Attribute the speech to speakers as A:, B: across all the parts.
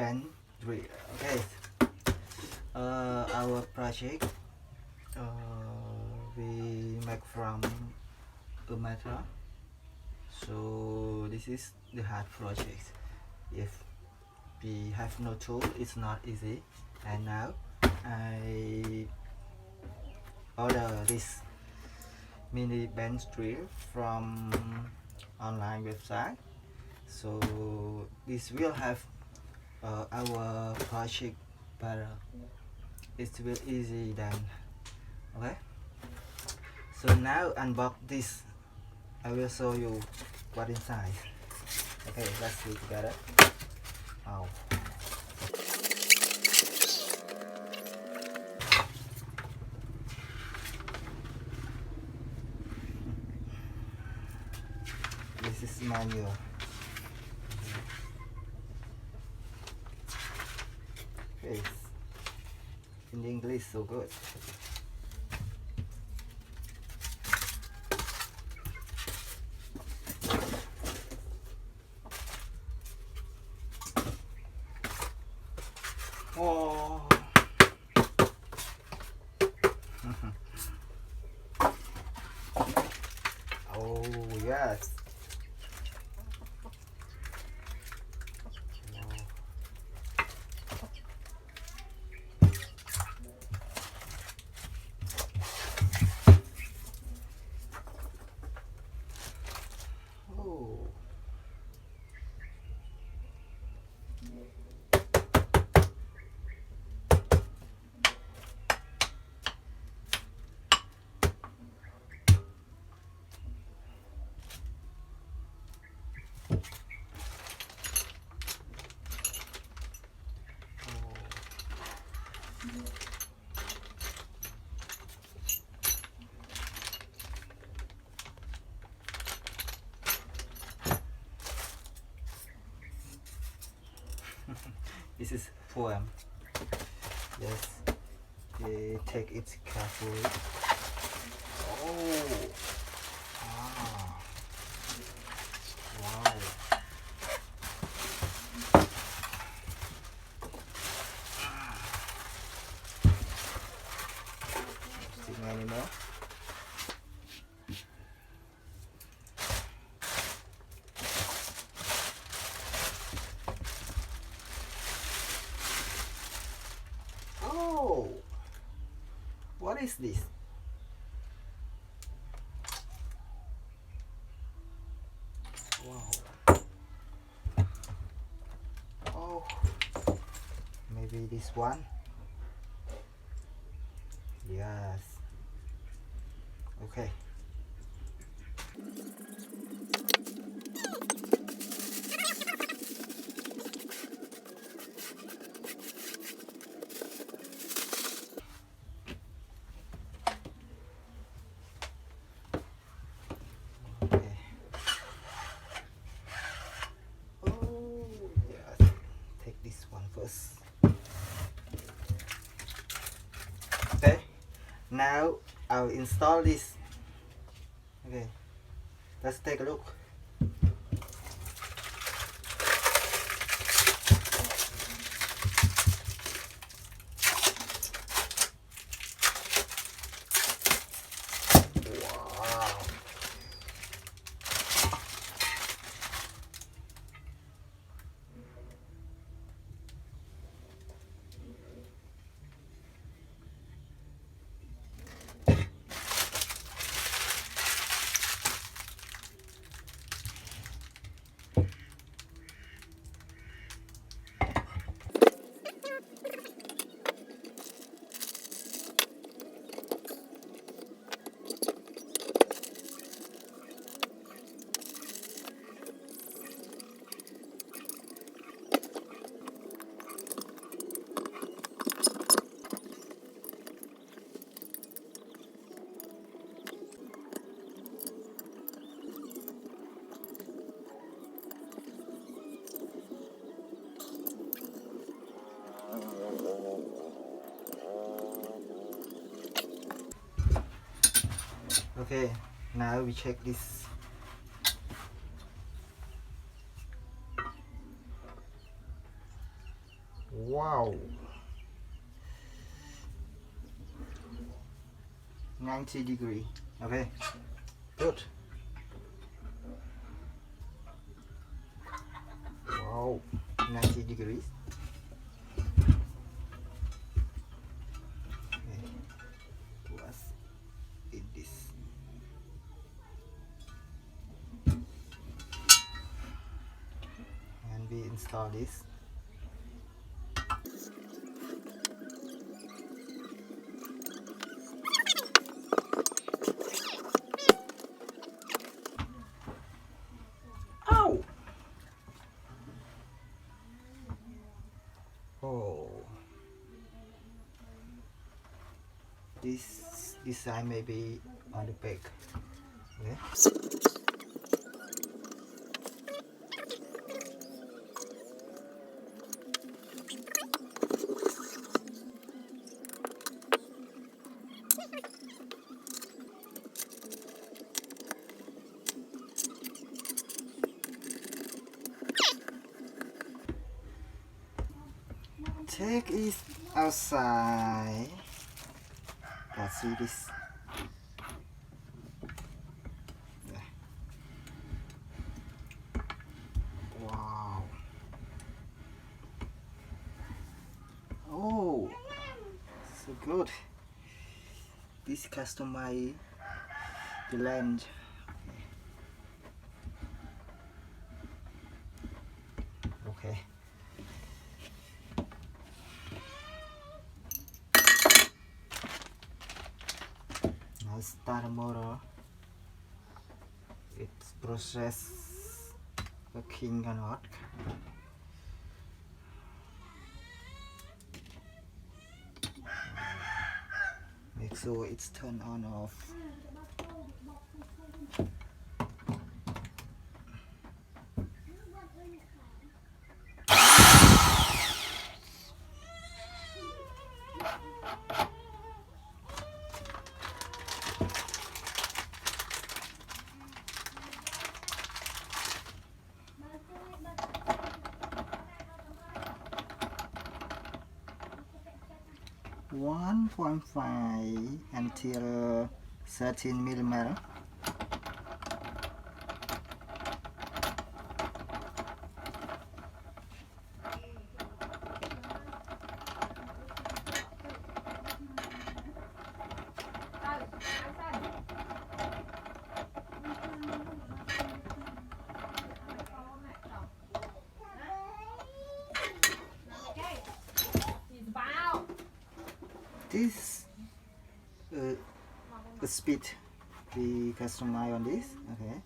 A: band drill. Okay, our project we make from a metal, so this is the hard project. If we have no tool, it's not easy. And now I order this mini bench drill from online website, so this will have our project better. It will easy then. Okay, so now unbox this. I will show you what inside. Okay, let's see together. Oh. This is manual. Okay, in English so good. Oh. Oh yes. Oh. This is poem. Yes, they take it carefully. Oh, ah, wow. See any more? Oh, what is this? Wow. Oh, maybe this one. Yes. Okay. Okay. Oh, yes. Take this one first. Okay. Now I'll install this. Okay. Let's take a look. Wow. Okay, now we check this. Wow, 90 degree. Okay, good. Wow, 90 degrees. Okay, what's in this? And we install this. Ow! Oh, this design may be on the back. Okay. Take it outside. Let's see this. Wow. Oh, so good. This customize the land. Okay. Now start the motor. It's process working or not. Make sure it's turned on off. .5 until 13 millimeter. This the speed we customize on this. Okay.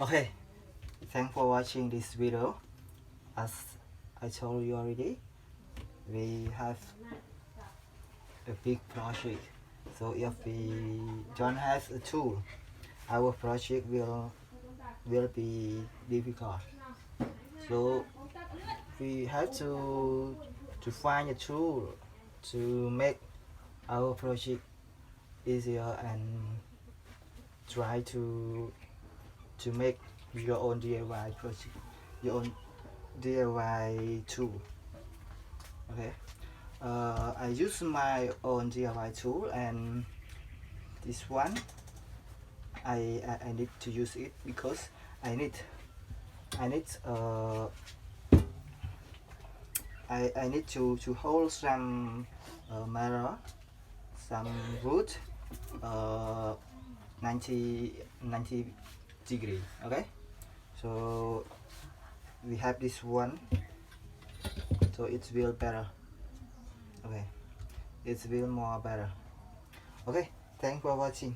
A: Okay, thanks for watching this video. As I told you already, we have a big project, so if we don't have a tool, our project will be difficult. So we have to find a tool to make our project easier and try to make your own DIY project, your own DIY tool. Okay, I use my own DIY tool, and this one I need to use it because I need to hold some mirror, some wood, 90 degree. Okay, so we have this one, so it will better. Okay, it will more better. Okay, thanks for watching.